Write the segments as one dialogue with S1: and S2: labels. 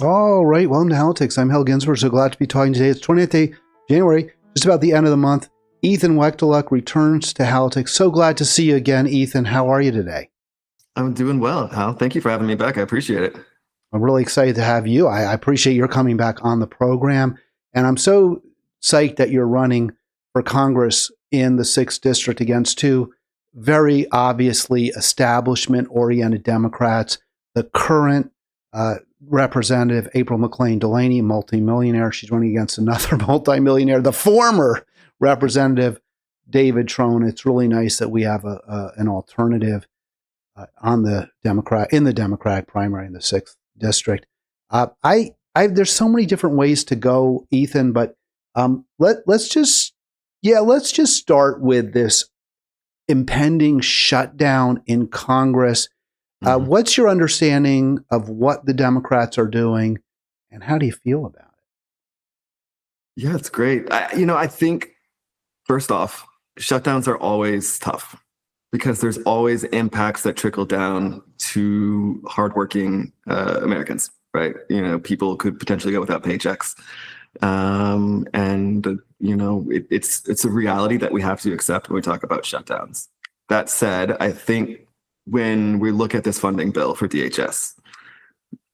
S1: All right, welcome to Politics. I'm Hal Ginsberg. So glad to be talking today. It's 20th January, just about the end of the month. Ethan Wechtaluk returns to Politics. So glad to see you again, Ethan. How are you today?
S2: I'm doing well, Hal. Thank you for having me back. I appreciate it.
S1: I'm really excited to have you. I appreciate your coming back on the program. And I'm so psyched that you're running for Congress in the 6th District against two very obviously establishment-oriented Democrats. The current Representative April McClain Delaney, multi-millionaire. She's running against another multi-millionaire, the former Representative David Trone. It's really nice that we have an alternative in the Democratic primary in the 6th District. There's so many different ways to go, Ethan, but let's just start with this impending shutdown in Congress. What's your understanding of what the Democrats are doing, and how do you feel about it?
S2: Yeah, it's great. I think, first off, shutdowns are always tough because there's always impacts that trickle down to hardworking Americans, right? People could potentially go without paychecks. It's a reality that we have to accept when we talk about shutdowns. That said, I think when we look at this funding bill for DHS,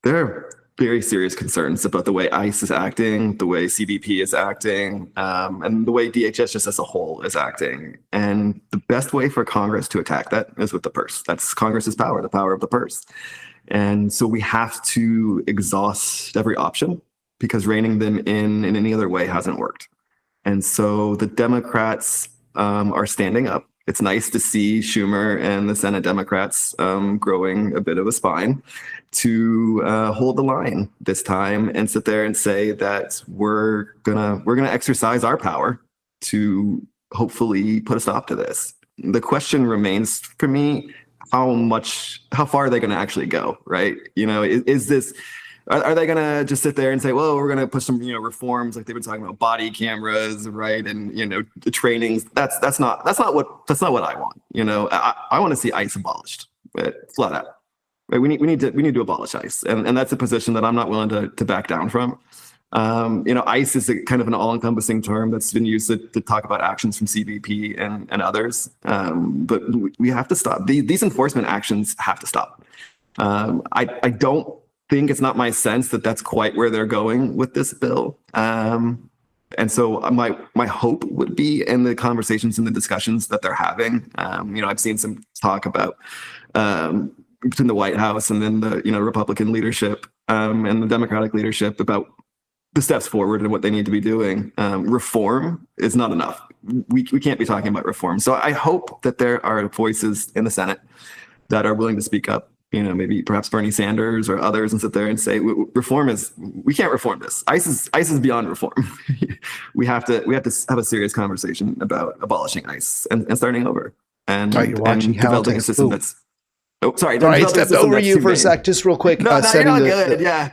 S2: there are very serious concerns about the way ICE is acting, the way CBP is acting, and the way DHS just as a whole is acting. And the best way for Congress to attack that is with the purse. That's Congress's power, the power of the purse. And so we have to exhaust every option because reining them in any other way hasn't worked. And so the Democrats are standing up. It's nice to see Schumer and the Senate Democrats growing a bit of a spine to hold the line this time and sit there and say that we're gonna exercise our power to hopefully put a stop to this. The question remains for me, how far are they gonna actually go, right? Is this, are they gonna just sit there and say, well, we're gonna push some, reforms like they've been talking about, body cameras, right? And the trainings. That's not what I want. I want to see ICE abolished, flat out. Right? We need to abolish ICE, and that's a position that I'm not willing to back down from. ICE is a kind of an all-encompassing term that's been used to talk about actions from CBP and others. But we have to stop. These enforcement actions have to stop. I don't think, it's not my sense that that's quite where they're going with this bill. And so my hope would be in the conversations and the discussions that they're having. I've seen some talk about between the White House and then the Republican leadership and the Democratic leadership about the steps forward and what they need to be doing. Reform is not enough. We can't be talking about reform. So I hope that there are voices in the Senate that are willing to speak up. Maybe perhaps Bernie Sanders or others, and sit there and say, we can't reform this. ICE is beyond reform. we have to have a serious conversation about abolishing ICE and starting over and developing a system that's. Oh, sorry.
S1: I stepped over you for a sec. Just real quick.
S2: No, you're not good. Yeah.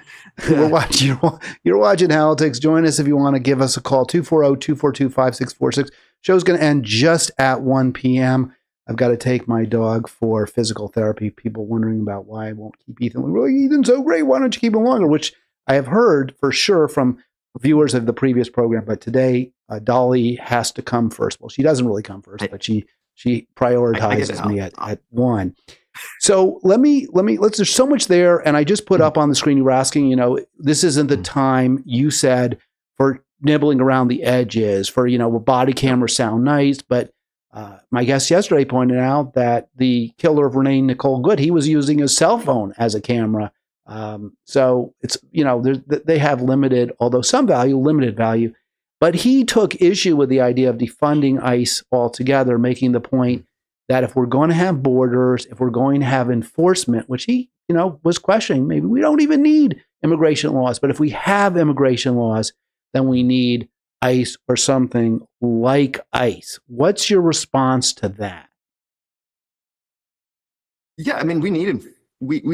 S1: You're watching Politics. Join us if you want to give us a call. 240-242-5646. Show's going to end just at 1 p.m. I've got to take my dog for physical therapy. People wondering about why I won't keep Ethan. Well, Ethan's so great. Why don't you keep him longer? Which I have heard for sure from viewers of the previous program. But today, Dolly has to come first. Well, she doesn't really come first, but she prioritizes me at 1. So let's, there's so much there. And I just put up on the screen, you were asking, this isn't the time, you said, for nibbling around the edges, for, body cameras sound nice, but my guest yesterday pointed out that the killer of Renee Nicole Good, he was using his cell phone as a camera. So it's, they have limited value, but he took issue with the idea of defunding ICE altogether, making the point that if we're going to have borders, if we're going to have enforcement, which he, was questioning, maybe we don't even need immigration laws, but if we have immigration laws, then we need ICE or something like ICE. What's your response to that?
S2: Yeah, I mean, we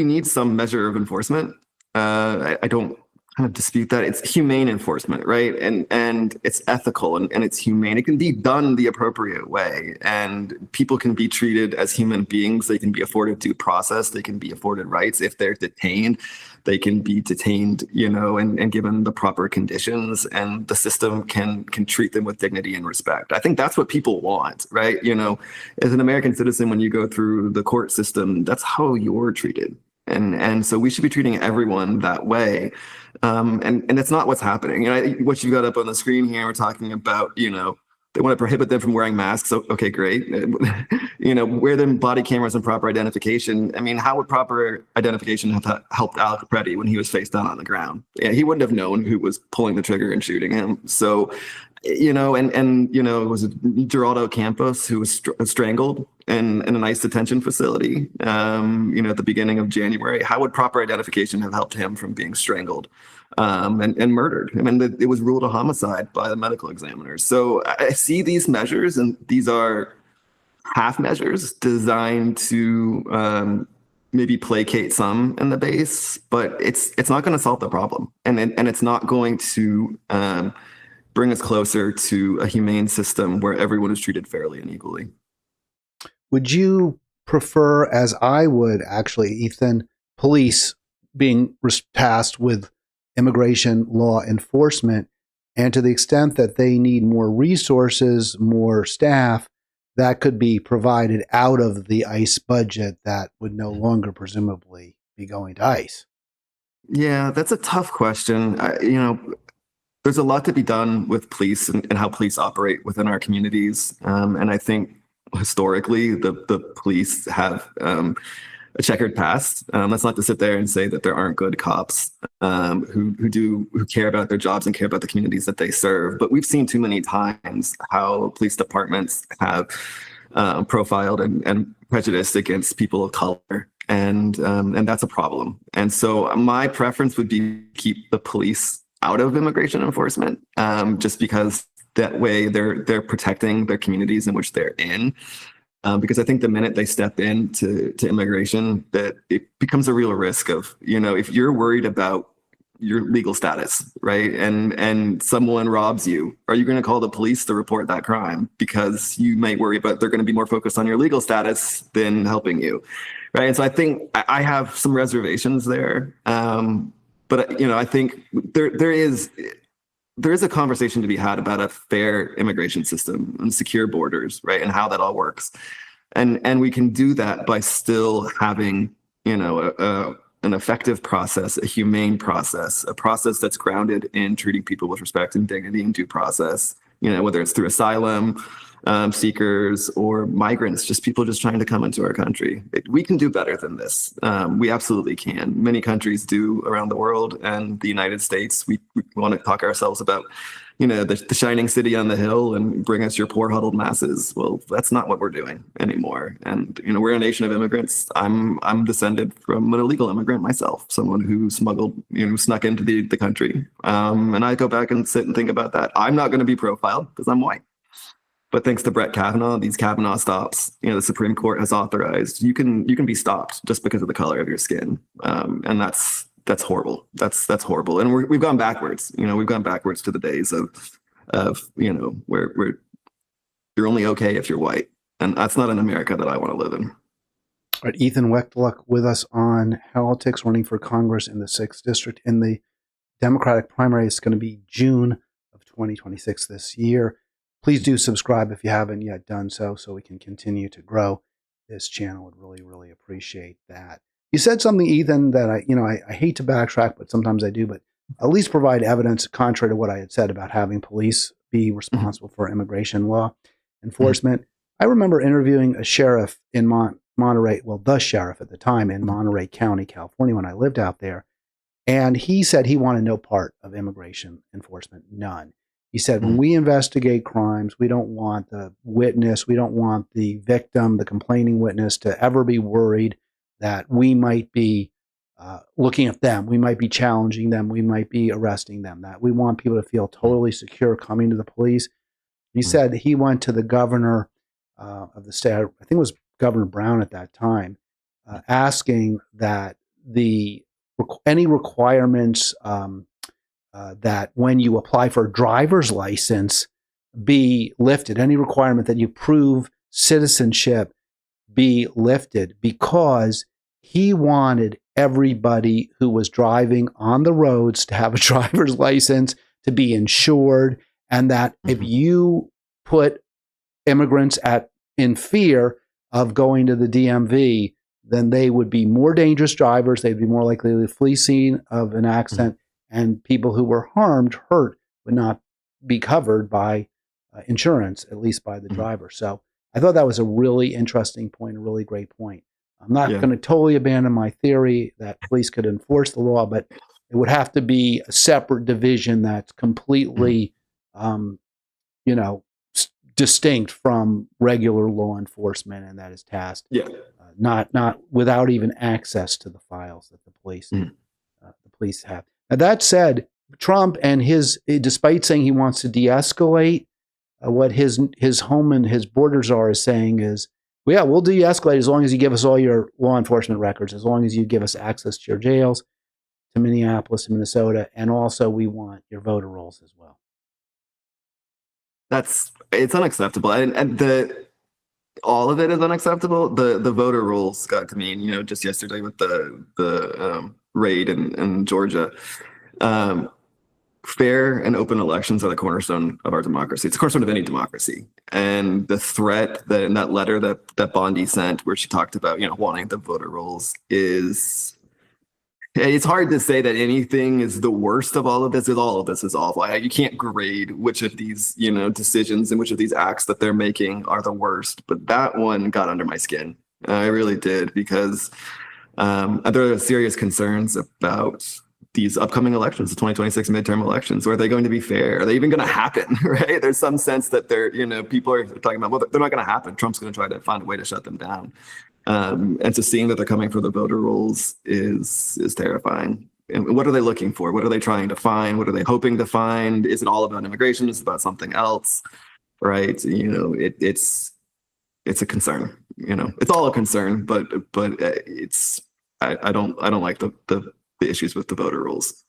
S2: need some measure of enforcement. I don't kind of dispute that. It's humane enforcement, right? And it's ethical and it's humane. It can be done the appropriate way, and people can be treated as human beings. They can be afforded due process. They can be afforded rights. If they're detained, they can be detained, and given the proper conditions, and the system can treat them with dignity and respect. I think that's what people want, right? As an American citizen, when you go through the court system, that's how you're treated. And so we should be treating everyone that way. And it's not what's happening. What you've got up on the screen here, we're talking about, they want to prohibit them from wearing masks. So, okay, great. Wear them body cameras and proper identification. I mean, how would proper identification have helped Al Capretti when he was face down on the ground? Yeah, he wouldn't have known who was pulling the trigger and shooting him. So, it was Geraldo Campos who was strangled in an ICE detention facility, at the beginning of January. How would proper identification have helped him from being strangled and murdered? I mean, it was ruled a homicide by the medical examiners. So I see these measures, and these are half measures designed to maybe placate some in the base, but it's not going to solve the problem, and it's not going to bring us closer to a humane system where everyone is treated fairly and equally.
S1: Would you prefer, as I would actually, Ethan, police being tasked with immigration law enforcement, and to the extent that they need more resources, more staff, that could be provided out of the ICE budget that would no longer presumably be going to ICE?
S2: Yeah, that's a tough question. There's a lot to be done with police and how police operate within our communities. And I think historically the police have a checkered past. That's not to sit there and say that there aren't good cops who care about their jobs and care about the communities that they serve. But we've seen too many times how police departments have profiled and prejudiced against people of color. And that's a problem. And so my preference would be keep the police out of immigration enforcement, just because that way they're protecting their communities in which they're in. Because I think the minute they step into immigration, that it becomes a real risk of, if you're worried about your legal status, right, and someone robs you, are you going to call the police to report that crime? Because you might worry about they're going to be more focused on your legal status than helping you, right? And so I think I have some reservations there. But I think there is a conversation to be had about a fair immigration system and secure borders, right, and how that all works, and we can do that by still having an effective process, a humane process, a process that's grounded in treating people with respect and dignity and due process. Whether it's through asylum seekers or migrants, just people just trying to come into our country. We can do better than this. We absolutely can. Many countries do around the world, and the United States, we want to talk ourselves about, the shining city on the hill and bring us your poor huddled masses. Well, that's not what we're doing anymore. And, we're a nation of immigrants. I'm descended from an illegal immigrant myself, someone who smuggled, snuck into the country. And I go back and sit and think about that. I'm not going to be profiled because I'm white. But thanks to Brett Kavanaugh, these Kavanaugh stops, the Supreme Court has authorized, you can be stopped just because of the color of your skin. And that's horrible. That's horrible. And we've gone backwards. We've gone backwards to the days of where you're only okay if you're white. And that's not an America that I want to live in.
S1: All right, Ethan Wechtaluk with us on politics, running for Congress in the 6th District in the Democratic primary. It's going to be June of 2026 this year. Please do subscribe if you haven't yet done so we can continue to grow this channel. Would really, really appreciate that. You said something, Ethan, that I hate to backtrack, but sometimes I do, but at least provide evidence contrary to what I had said about having police be responsible for immigration law enforcement. I remember interviewing a sheriff in Monterey, well, the sheriff at the time in Monterey County, California, when I lived out there. And he said he wanted no part of immigration enforcement, none. He said, when we investigate crimes, we don't want the witness, we don't want the victim, the complaining witness to ever be worried that we might be looking at them, we might be challenging them, we might be arresting them, that we want people to feel totally secure coming to the police. He said he went to the governor of the state, I think it was Governor Brown at that time, asking that any requirements that when you apply for a driver's license be lifted, any requirement that you prove citizenship be lifted, because he wanted everybody who was driving on the roads to have a driver's license, to be insured, and that if you put immigrants in fear of going to the DMV, then they would be more dangerous drivers. They'd be more likely to flee scene of an accident, and people who were hurt, would not be covered by insurance, at least by the driver. So I thought that was a really interesting point, a really great point. I'm not going to totally abandon my theory that police could enforce the law, but it would have to be a separate division that's completely, distinct from regular law enforcement, and that is tasked, not without even access to the files that the police have. Now, that said, Trump and despite saying he wants to de-escalate, what his home and his borders is saying is, well, yeah, we'll de-escalate as long as you give us all your law enforcement records, as long as you give us access to your jails, to Minneapolis and Minnesota, and also we want your voter rolls as well.
S2: It's unacceptable, and all of it is unacceptable. The voter rolls got to me, just yesterday with the raid in Georgia. Fair and open elections are the cornerstone of our democracy. It's the cornerstone of any democracy. And the threat that in that letter that Bondi sent, where she talked about, wanting the voter rolls, it's hard to say that anything is the worst of all of this. All of this is awful. You can't grade which of these, decisions and which of these acts that they're making are the worst. But that one got under my skin. I really did, because there are serious concerns about these upcoming elections, the 2026 midterm elections. Are they going to be fair? Are they even going to happen? Right? There's some sense that people are talking about, well, they're not going to happen. Trump's going to try to find a way to shut them down. And so seeing that they're coming for the voter rolls is terrifying. And what are they looking for? What are they trying to find? What are they hoping to find? Is it all about immigration? Is it about something else? Right? It's a concern. It's all a concern, but I don't like the issues with the voter rolls.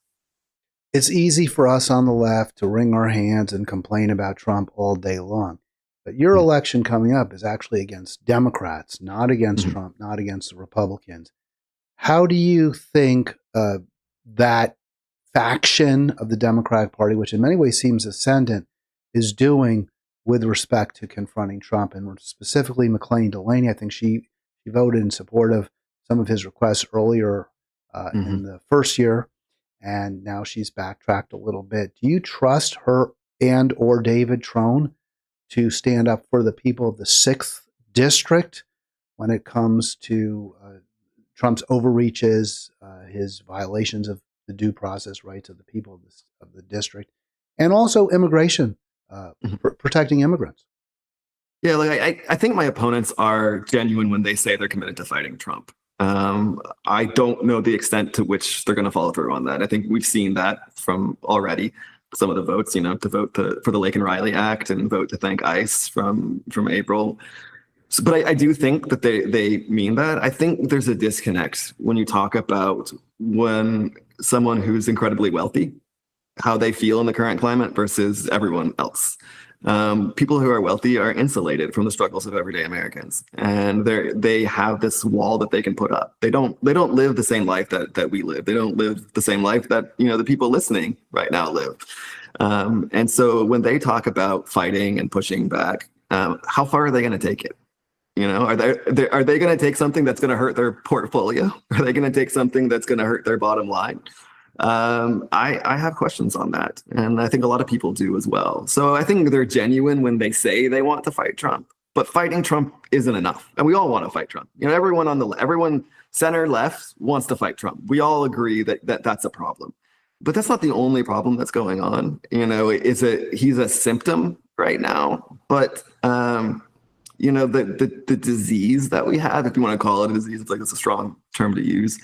S1: It's easy for us on the left to wring our hands and complain about Trump all day long. But your election coming up is actually against Democrats, not against Trump, not against the Republicans. How do you think that faction of the Democratic Party, which in many ways seems ascendant, is doing with respect to confronting Trump, and specifically McClain Delaney? I think she voted in support of some of his requests earlier in the first year, and now she's backtracked a little bit. Do you trust her and or David Trone to stand up for the people of the 6th district when it comes to Trump's overreaches, his violations of the due process rights of the people of the district, and also immigration, protecting immigrants?
S2: Yeah, I think my opponents are genuine when they say they're committed to fighting Trump. I don't know the extent to which they're going to follow through on that. I think we've seen that from already some of the votes, to vote for the Lake and Riley Act and vote to thank ICE from April. So, but I do think that they mean that. I think there's a disconnect when you talk about when someone who's incredibly wealthy, how they feel in the current climate versus everyone else. People who are wealthy are insulated from the struggles of everyday Americans, and they have this wall that they can put up. They don't live the same life that we live. They don't live the same life that the people listening right now live. And so when they talk about fighting and pushing back, how far are they going to take it? Are they going to take something that's going to hurt their portfolio? Are they going to take something that's going to hurt their bottom line? I have questions on that, and I think a lot of people do as well. So I think they're genuine when they say they want to fight Trump, but fighting Trump isn't enough. And we all want to fight Trump. Everyone center left wants to fight Trump. We all agree that that's a problem, but that's not the only problem that's going on. He's a symptom right now, but the disease that we have, if you want to call it a disease, it's a strong term to use.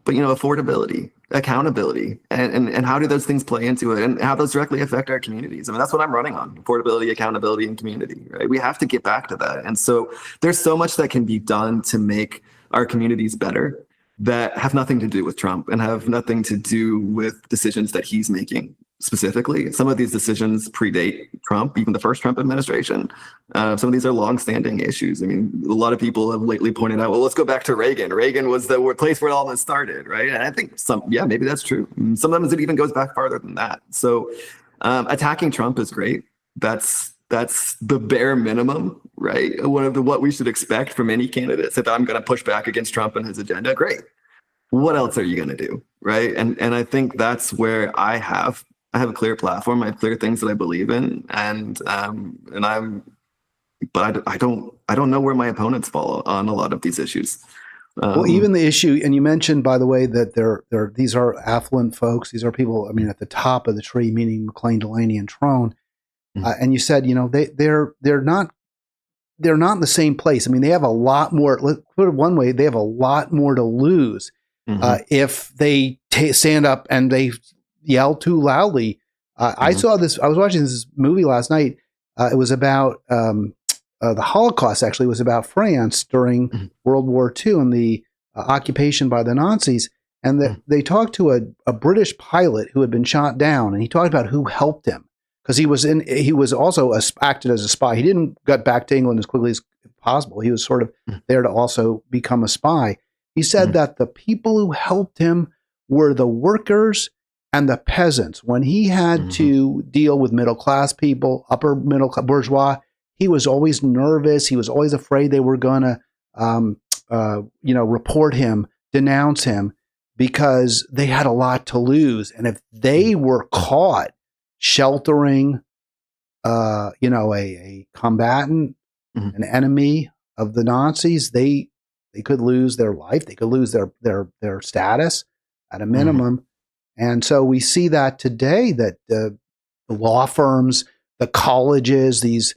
S2: But affordability, accountability, and how do those things play into it, and how those directly affect our communities? I mean, that's what I'm running on: affordability, accountability, and community. Right? We have to get back to that. And so there's so much that can be done to make our communities better. that have nothing to do with Trump and have nothing to do with decisions that he's making specifically. Some of these decisions predate Trump, even the first Trump administration. Some of these are longstanding issues. I mean, a lot of people have lately pointed out, well, let's go back to Reagan. Reagan was the place where all this started, right? And I think maybe that's true. Sometimes it even goes back farther than that. So attacking Trump is great. That's the bare minimum, right? What we should expect from any candidates. If I'm going to push back against Trump and his agenda, great. What else are you going to do, right? And I think that's where I have a clear platform. I have clear things that I believe in, but I don't know where my opponents fall on a lot of these issues.
S1: Well, even the issue, and you mentioned, by the way, that these are affluent folks. These are people, I mean, at the top of the tree, meaning McClain, Delaney, and Trone. And you said, they're not in the same place. I mean, they have a lot more. Let's put it one way: they have a lot more to lose if they stand up and they yell too loudly. I saw this. I was watching this movie last night. It was about the Holocaust. Actually, it was about France during World War II and the occupation by the Nazis. And they talked to a British pilot who had been shot down, and he talked about who helped him. Because he was also acted as a spy. He didn't get back to England as quickly as possible. He was sort of there to also become a spy. He said that the people who helped him were the workers and the peasants. When he had to deal with middle class people, upper middle bourgeois, he was always nervous. He was always afraid they were going to, report him, denounce him, because they had a lot to lose. And if they were caught sheltering, a combatant, an enemy of the Nazis, they could lose their life. They could lose their status at a minimum. And so we see that today, that the law firms, the colleges, these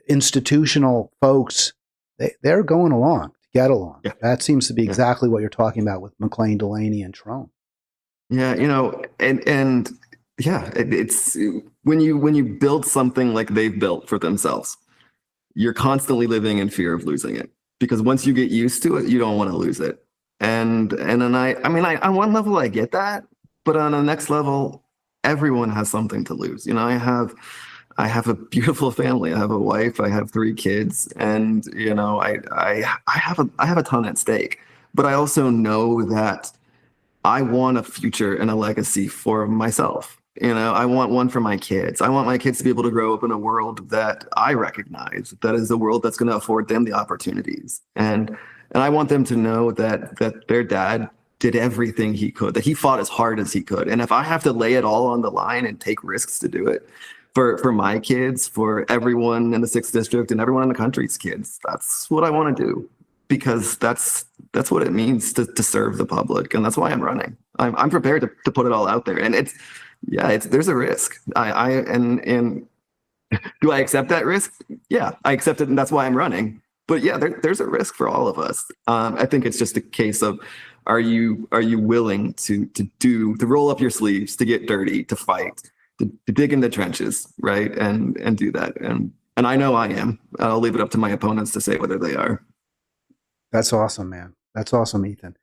S1: institutional folks, they're going along to get along. Yeah. That seems to be exactly what you're talking about with McClain, Delaney, and Trone.
S2: Yeah, it's when you build something like they've built for themselves, you're constantly living in fear of losing it, because once you get used to it, you don't want to lose it. And then on one level I get that, but on the next level, everyone has something to lose. I have a beautiful family. I have a wife. I have 3 kids, and I have a ton at stake. But I also know that I want a future and a legacy for myself. I want one for my kids. I want my kids to be able to grow up in a world that I recognize, that is a world that's going to afford them the opportunities. And I want them to know that their dad did everything he could, that he fought as hard as he could. And if I have to lay it all on the line and take risks to do it for my kids, for everyone in the 6th district and everyone in the country's kids, that's what I want to do. Because that's what it means to serve the public, and that's why I'm running. I'm prepared to put it all out there, and there's a risk. And do I accept that risk? Yeah, I accept it, and that's why I'm running. But yeah, there's a risk for all of us. I think it's just a case of, are you willing to roll up your sleeves, to get dirty, to fight, to dig in the trenches, right, and do that. And I know I am. I'll leave it up to my opponents to say whether they are.
S1: That's awesome, man. That's awesome, Ethan.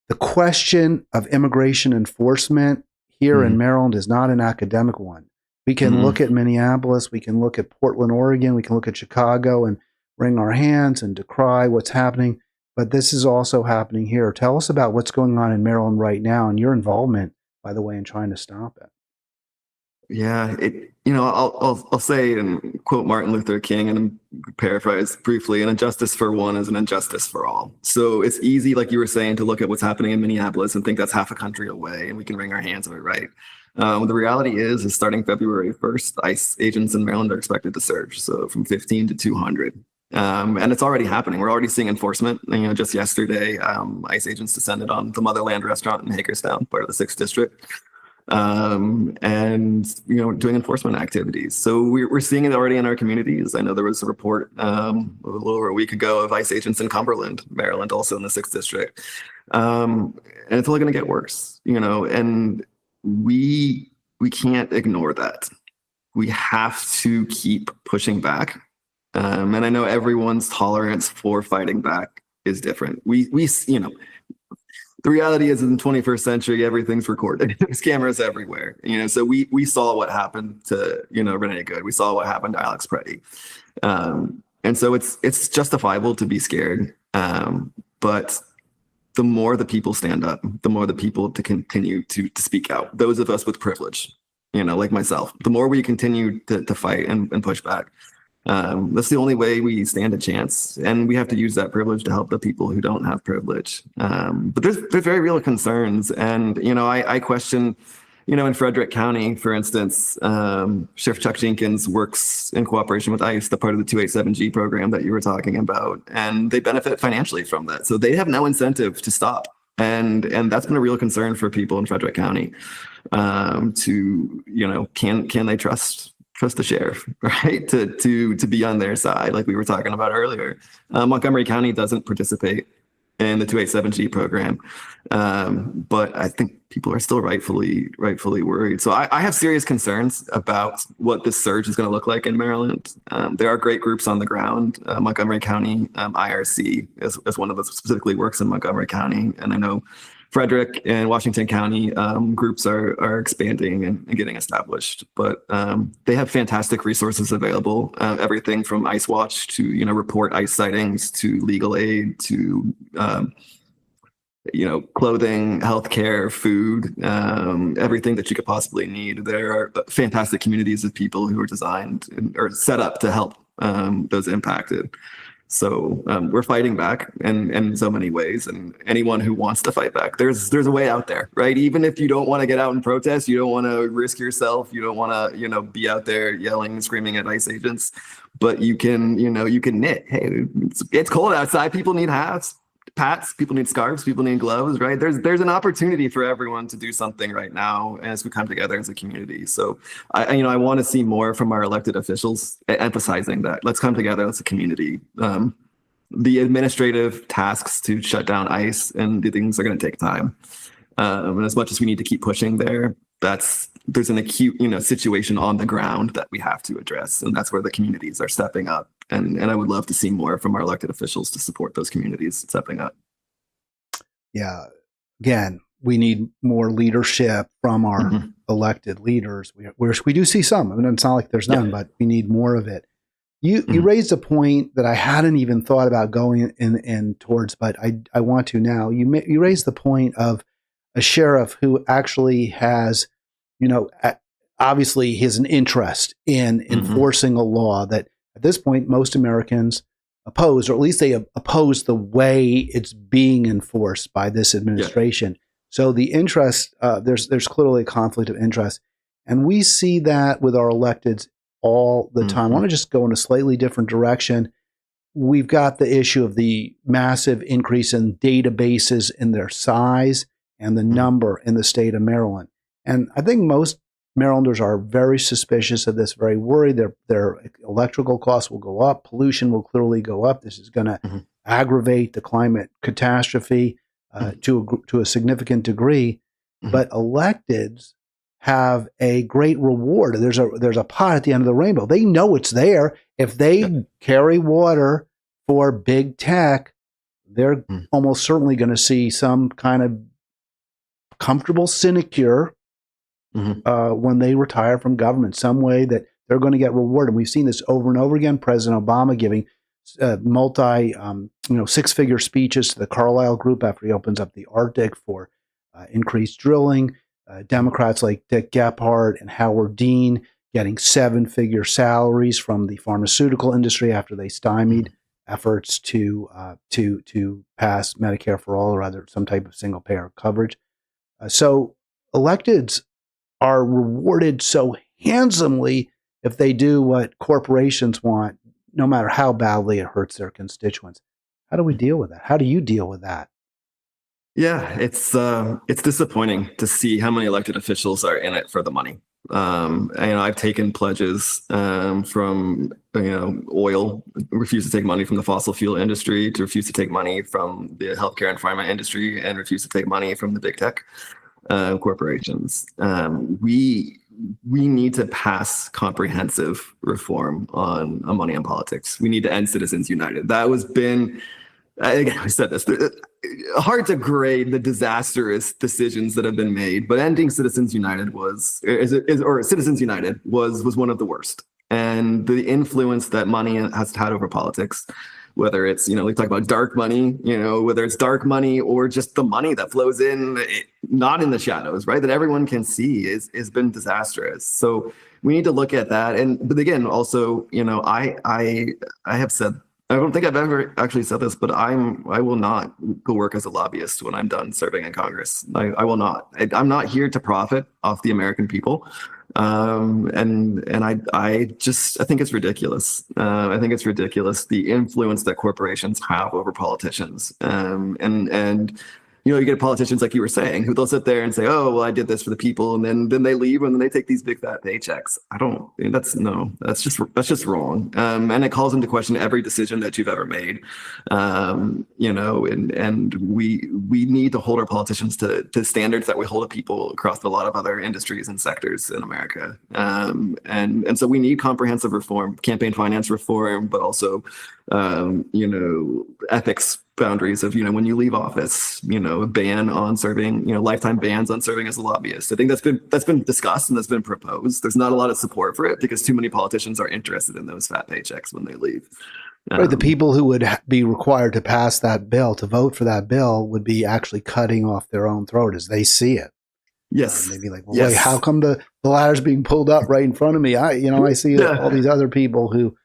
S1: The question of immigration enforcement here in Maryland is not an academic one. We can look at Minneapolis, we can look at Portland, Oregon, we can look at Chicago and wring our hands and decry what's happening, but this is also happening here. Tell us about what's going on in Maryland right now and your involvement, by the way, in trying to stop it.
S2: Yeah, I'll say and quote Martin Luther King and paraphrase briefly: an injustice for one is an injustice for all. So it's easy, like you were saying, to look at what's happening in Minneapolis and think that's half a country away and we can wring our hands of it, right? The reality is starting February 1st, ICE agents in Maryland are expected to surge, so from 15 to 200. And it's already happening. We're already seeing enforcement. Just yesterday, ICE agents descended on the Motherland restaurant in Hagerstown, part of the 6th district. Doing enforcement activities. So we're seeing it already in our communities. I know there was a report a little over a week ago of ICE agents in Cumberland, Maryland, also in the 6th district. And it's only going to get worse, and we can't ignore that. We have to keep pushing back. And I know everyone's tolerance for fighting back is different. the reality is in the 21st century, everything's recorded. There's cameras everywhere. So we saw what happened to, Renee Good. We saw what happened to Alex Preddy. And so it's justifiable to be scared. But the more the people stand up, the more the people to continue to speak out. Those of us with privilege, like myself, the more we continue to fight and push back. That's the only way we stand a chance, and we have to use that privilege to help the people who don't have privilege. But there's very real concerns, and I question, in Frederick County, for instance, Sheriff Chuck Jenkins works in cooperation with ICE, the part of the 287G program that you were talking about, and they benefit financially from that. So they have no incentive to stop, and that's been a real concern for people in Frederick County. Can they trust the sheriff, right? To be on their side, like we were talking about earlier. Montgomery County doesn't participate in the 287G program, but I think people are still rightfully worried. So I have serious concerns about what this surge is going to look like in Maryland. There are great groups on the ground. Montgomery County IRC is one of those, specifically works in Montgomery County, and I know Frederick and Washington County groups are expanding and getting established, but they have fantastic resources available. Everything from ICE Watch to report ICE sightings to legal aid to clothing, healthcare, food, everything that you could possibly need. There are fantastic communities of people who are designed or set up to help those impacted. So we're fighting back in so many ways, and anyone who wants to fight back, there's a way out there, right? Even if you don't want to get out and protest, you don't want to risk yourself, you don't want to, be out there yelling and screaming at ICE agents, but you can knit. Hey, it's cold outside. People need hats, people need scarves, people need gloves, right? There's an opportunity for everyone to do something right now as we come together as a community. So I want to see more from our elected officials emphasizing that. Let's come together as a community. The administrative tasks to shut down ICE and the things are going to take time. And as much as we need to keep pushing there, there's an acute, situation on the ground that we have to address. And that's where the communities are stepping up. And I would love to see more from our elected officials to support those communities stepping up.
S1: Yeah. Again, we need more leadership from our elected leaders. We do see some. I mean, it's not like there's none, but we need more of it. You raised a point that I hadn't even thought about going in towards, but I want to now. You raised the point of a sheriff who actually has, obviously he has an interest in enforcing a law that at this point most Americans oppose, or at least they oppose the way it's being enforced by this administration. Yeah. So the interest, there's clearly a conflict of interest, and we see that with our electeds all the time. I want to just go in a slightly different direction. We've got the issue of the massive increase in databases in their size and the number in the state of Maryland. And I think most Marylanders are very suspicious of this, very worried. Their electrical costs will go up. Pollution will clearly go up. This is going to aggravate the climate catastrophe to a significant degree. But electeds have a great reward. There's a pot at the end of the rainbow. They know it's there. If they carry water for big tech, they're almost certainly going to see some kind of comfortable sinecure when they retire from government, some way that they're going to get rewarded. We've seen this over and over again. President Obama giving six-figure speeches to the Carlyle Group after he opens up the Arctic for increased drilling. Democrats like Dick Gephardt and Howard Dean getting seven-figure salaries from the pharmaceutical industry after they stymied efforts to pass Medicare for all or other some type of single-payer coverage. So electeds are rewarded so handsomely if they do what corporations want, no matter how badly it hurts their constituents. How do we deal with that? How do you deal with that?
S2: Yeah, it's disappointing to see how many elected officials are in it for the money. I've taken pledges from oil, refuse to take money from the fossil fuel industry, to refuse to take money from the healthcare and pharma industry, and refuse to take money from the big tech corporations. We need to pass comprehensive reform on money and politics. We need to end Citizens United. That was been, again, I said this, hard to grade the disastrous decisions that have been made, but ending Citizens United Citizens United was one of the worst. And the influence that money has had over politics, whether it's, we talk about dark money, whether it's dark money or just the money that flows in, not in the shadows, right, that everyone can see has been disastrous. So we need to look at that. But again, also, I have said, I don't think I've ever actually said this, but I will not go work as a lobbyist when I'm done serving in Congress. I will not. I'm not here to profit off the American people. And I think it's ridiculous. I think it's ridiculous, the influence that corporations have over politicians. And you get politicians, like you were saying, who they'll sit there and say, oh, well, I did this for the people. And then they leave and then they take these big fat paychecks. That's just wrong. And it calls into question every decision that you've ever made. And we need to hold our politicians to standards that we hold people across a lot of other industries and sectors in America. And so we need comprehensive reform, campaign finance reform, but also, ethics boundaries of, when you leave office, a ban on serving, lifetime bans on serving as a lobbyist. I think that's been discussed and that's been proposed. There's not a lot of support for it because too many politicians are interested in those fat paychecks when they leave.
S1: Right, the people who would be required to pass that bill, to vote for that bill, would be actually cutting off their own throat as they see it.
S2: Yes.
S1: They'd be like, well, wait, how come the ladder's being pulled up right in front of me? I see all these other people who,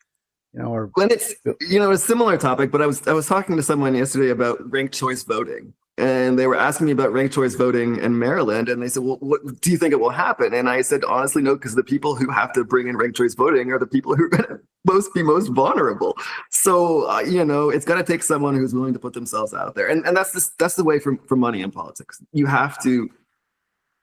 S1: are.
S2: When it's, a similar topic, but I was talking to someone yesterday about ranked choice voting, and they were asking me about ranked choice voting in Maryland, and they said, well, what do you think it will happen? And I said, honestly, no, because the people who have to bring in ranked choice voting are the people who are going to be most vulnerable. So, it's got to take someone who's willing to put themselves out there. And that's the way for money in politics. You have to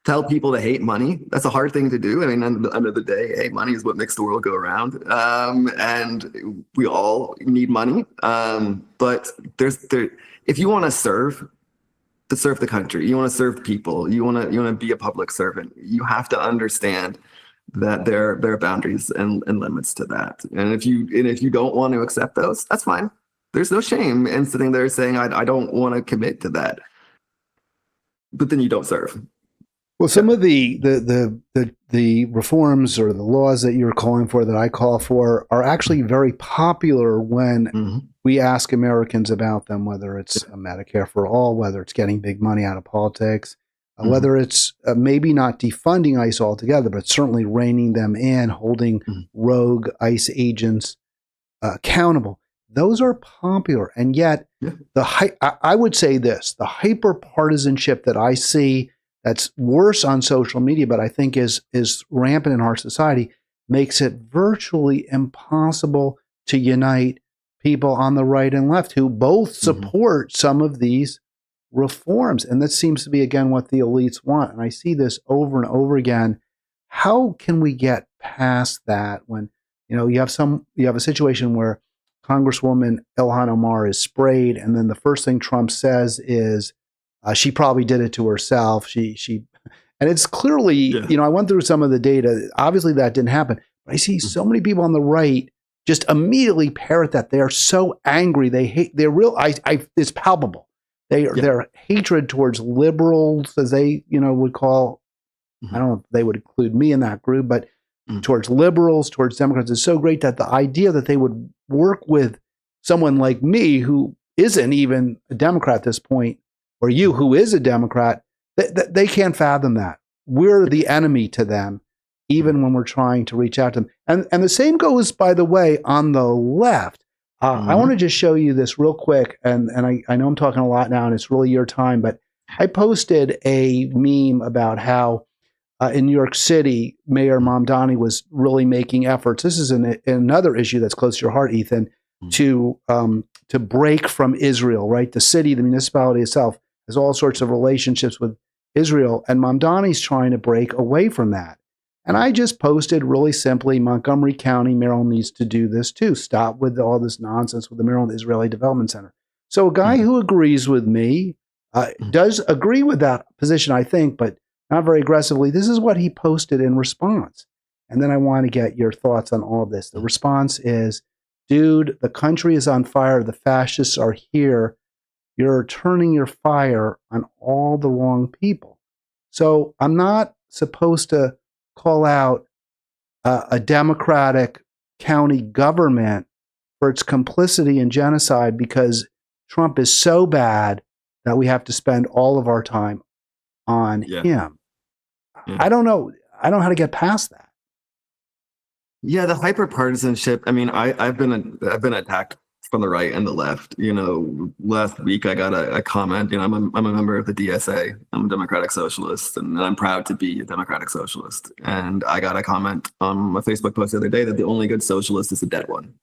S2: tell people to hate money. That's a hard thing to do. I mean, at the end of the day, hey, money is what makes the world go around. And we all need money. But if you want to serve the country, you want to serve people, you want to be a public servant, you have to understand that there are boundaries and limits to that. And if you don't want to accept those, that's fine. There's no shame in sitting there saying, I don't want to commit to that. But then you don't serve.
S1: Well, some of the reforms or the laws that you're calling for, that I call for, are actually very popular when we ask Americans about them, whether it's Medicare for all, whether it's getting big money out of politics, whether it's maybe not defunding ICE altogether, but certainly reining them in, holding rogue ICE agents accountable. Those are popular. And yet, I would say this, the hyper-partisanship that I see that's worse on social media, but I think is rampant in our society, makes it virtually impossible to unite people on the right and left who both support some of these reforms. And that seems to be, again, what the elites want. And I see this over and over again. How can we get past that when, you have a situation where Congresswoman Ilhan Omar is sprayed, and then the first thing Trump says is, she probably did it to herself. And it's clearly, I went through some of the data. Obviously that didn't happen. But I see so many people on the right just immediately parrot that. They are so angry. They hate, they're real. It's palpable. Their hatred towards liberals, as they, would call, I don't know if they would include me in that group, but towards liberals, towards Democrats, is so great that the idea that they would work with someone like me, who isn't even a Democrat at this point, or you, who is a Democrat, they can't fathom that. We're the enemy to them, even when we're trying to reach out to them. And the same goes, by the way, on the left. I want to just show you this real quick, and I know I'm talking a lot now, and it's really your time, but I posted a meme about how in New York City, Mayor Mamdani was really making efforts. This is another issue that's close to your heart, Ethan, to break from Israel, right? The city, the municipality itself, has all sorts of relationships with Israel, and Mamdani's trying to break away from that. And I just posted really simply, Montgomery County, Maryland needs to do this too. Stop with all this nonsense with the Maryland Israeli Development Center. So a guy who agrees with me, does agree with that position, I think, but not very aggressively. This is what he posted in response. And then I want to get your thoughts on all of this. The response is, dude, the country is on fire. The fascists are here. you're turning your fire on all the wrong people. So I'm not supposed to call out a Democratic county government for its complicity in genocide because Trump is so bad that we have to spend all of our time on him. Yeah. I don't know. I don't know how to get past that.
S2: Yeah, the hyperpartisanship. I mean, I've been attacked from the right and the left. Last week I got a comment. I'm a member of the DSA. I'm a Democratic Socialist, and I'm proud to be a Democratic Socialist. And I got a comment on my Facebook post the other day that the only good socialist is a dead one.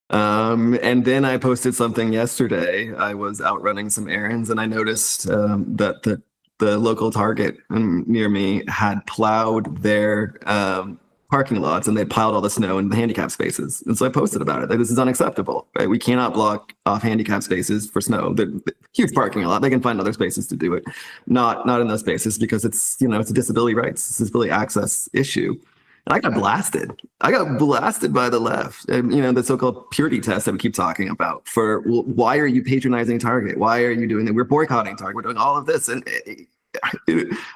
S2: And then I posted something yesterday. I was out running some errands, and I noticed that the local Target near me had plowed their parking lots, and they piled all the snow in the handicap spaces. And so I posted about it. Like, this is unacceptable, right? We cannot block off handicap spaces for snow. The huge parking lot. They can find other spaces to do it. Not in those spaces, because it's a disability rights, it's a disability access issue. And I got blasted. I got blasted by the left. And, the so-called purity test that we keep talking about for, well, why are you patronizing Target? Why are you doing that? We're boycotting Target. We're doing all of this. And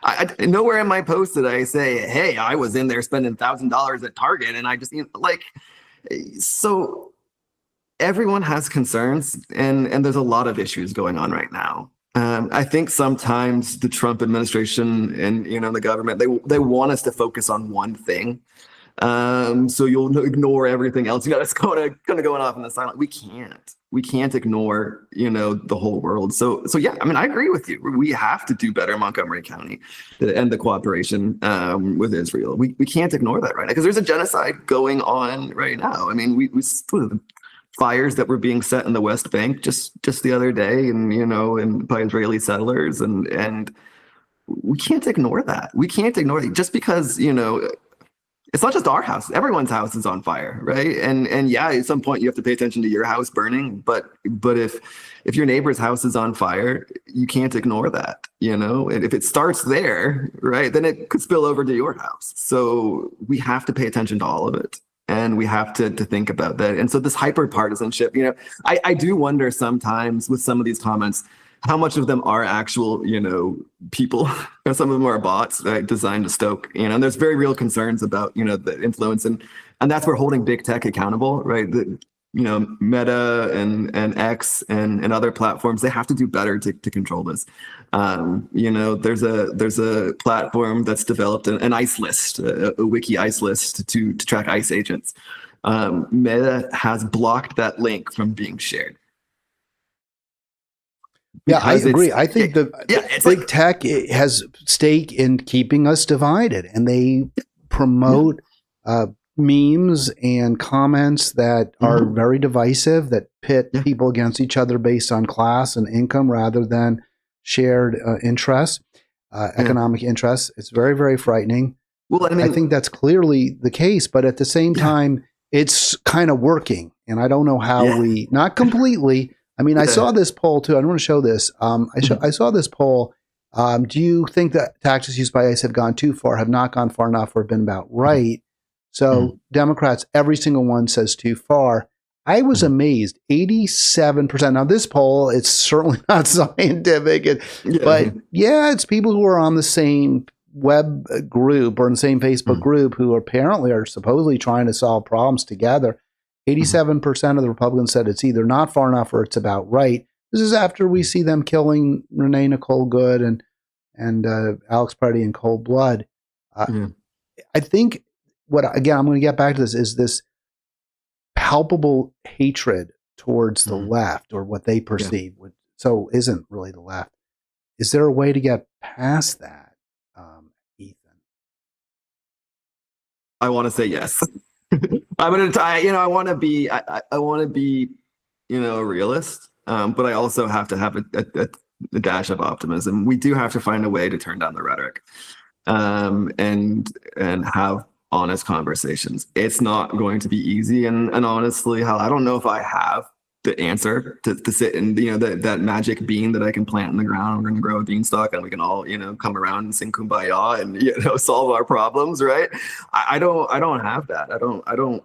S2: I nowhere in my post did I say, hey, I was in there spending $1,000 at Target, and I just so everyone has concerns, and there's a lot of issues going on right now. I think sometimes the Trump administration and the government, they want us to focus on one thing. So you'll ignore everything else. It's kind of going off in the silent. We can't ignore, the whole world. So yeah, I mean, I agree with you. We have to do better in Montgomery County to end the cooperation with Israel. We can't ignore that right now, because there's a genocide going on right now. I mean, we fires that were being set in the West Bank just the other day, and by Israeli settlers, and we can't ignore that. We can't ignore it just because, it's not just our house. Everyone's house is on fire, right? And yeah, at some point you have to pay attention to your house burning. But if your neighbor's house is on fire, you can't ignore that. And if it starts there, right, then it could spill over to your house. So we have to pay attention to all of it, and we have to think about that. And so this hyper partisanship, I do wonder sometimes with some of these comments, how much of them are actual, people? Some of them are bots designed to stoke, and there's very real concerns about, the influence, and that's where holding big tech accountable, right? Meta and X and other platforms, they have to do better to control this. There's a platform that's developed an ICE list, a wiki ICE list to track ICE agents. Meta has blocked that link from being shared.
S1: Yeah, I agree. I think big tech has stake in keeping us divided, and they promote memes and comments that are very divisive, that pit people against each other based on class and income rather than shared interests, economic interests. It's very, very frightening. Well, I think that's clearly the case, but at the same time, it's kind of working, and I don't know how we, not completely. I mean, I saw this poll too. I don't want to show this. I saw this poll. Do you think that taxes used by ICE have gone too far, have not gone far enough, or been about right? So Democrats, every single one says too far. I was amazed. 87%. Now this poll, it's certainly not scientific, but yeah, it's people who are on the same web group or in the same Facebook group who apparently are supposedly trying to solve problems together. 87% of the Republicans said it's either not far enough or it's about right. This is after we see them killing Renee Nicole Good and Alex Preddy in cold blood. I think again, I'm going to get back to this, is this palpable hatred towards the left, or what they perceive, which so isn't really the left. Is there a way to get past that, Ethan?
S2: I want to say yes. I'm gonna. I want to be. I want to be, a realist. But I also have to have a dash of optimism. We do have to find a way to turn down the rhetoric, and have honest conversations. It's not going to be easy, and honestly, hell, I don't know if I have the answer to sit in that magic bean that I can plant in the ground. We're going to grow a beanstalk, and we can all come around and sing kumbaya and solve our problems, right? I don't have that. I don't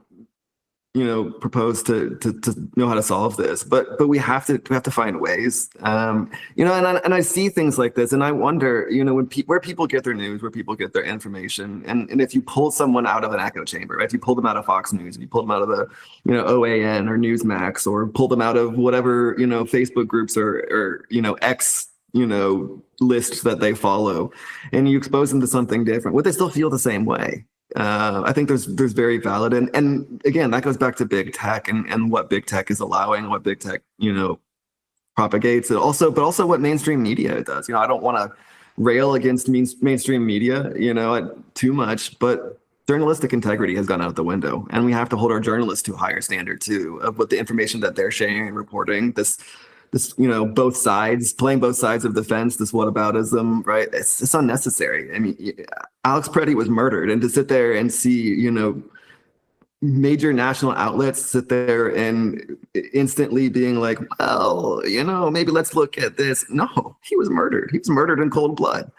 S2: propose to know how to solve this, but we have to find ways. And I see things like this, and I wonder, where people get their news, where people get their information, and if you pull someone out of an echo chamber, right? If you pull them out of Fox News, if you pull them out of the OAN or Newsmax, or pull them out of whatever Facebook groups or X lists that they follow, and you expose them to something different, would they still feel the same way? I think there's very valid, and again, that goes back to big tech and what big tech is allowing, what big tech propagates, but also what mainstream media does. I don't want to rail against mainstream media too much, but journalistic integrity has gone out the window, and we have to hold our journalists to a higher standard too of what the information that they're sharing and reporting. This both sides, playing both sides of the fence, this whataboutism, right? It's unnecessary. I mean, Alex Preddy was murdered, and to sit there and see, major national outlets sit there and instantly being like, well, maybe let's look at this. No, he was murdered. He was murdered in cold blood,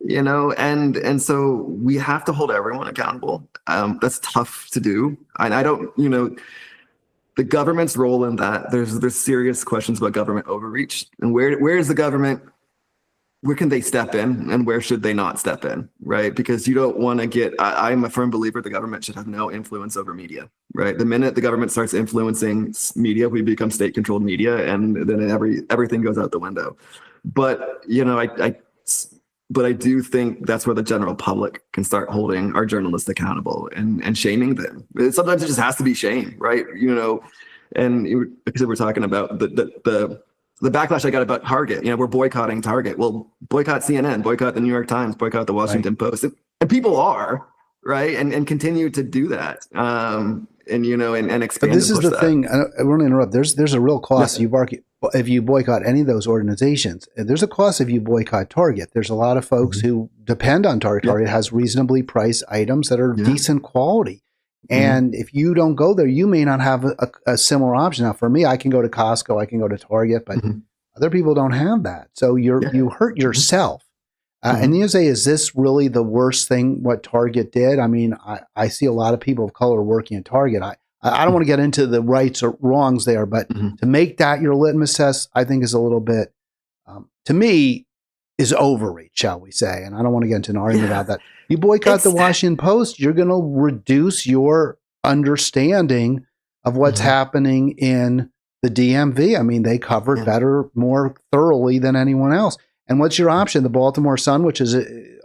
S2: and so we have to hold everyone accountable. That's tough to do. And I don't, the government's role in that, there's serious questions about government overreach, and where is the government, where can they step in, and where should they not step in, right? Because you don't want to get, I'm a firm believer the government should have no influence over media, right? The minute the government starts influencing media, we become state-controlled media, and then everything goes out the window. But I do think that's where the general public can start holding our journalists accountable and shaming them. Sometimes it just has to be shame, right? And like I said, we're talking about the backlash I got about Target. We're boycotting Target. Well, boycott CNN, boycott the New York Times, boycott the Washington Post, and people are, right, and continue to do that. And expand.
S1: But this is the thing. I want to interrupt. There's a real cost. If you boycott any of those organizations, there's a cost if you boycott Target. There's a lot of folks who depend on Target. Target has reasonably priced items that are decent quality. And if you don't go there, you may not have a similar option. Now, for me, I can go to Costco, I can go to Target, but other people don't have that. So you hurt yourself. And you say, is this really the worst thing what Target did? I mean, I see a lot of people of color working at Target. I don't want to get into the rights or wrongs there, but to make that your litmus test, I think is a little bit, to me, is overreach, shall we say. And I don't want to get into an argument about that. You boycott the Washington Post, you're going to reduce your understanding of what's happening in the DMV. I mean, they cover it better, more thoroughly than anyone else. And what's your option? The Baltimore Sun, which is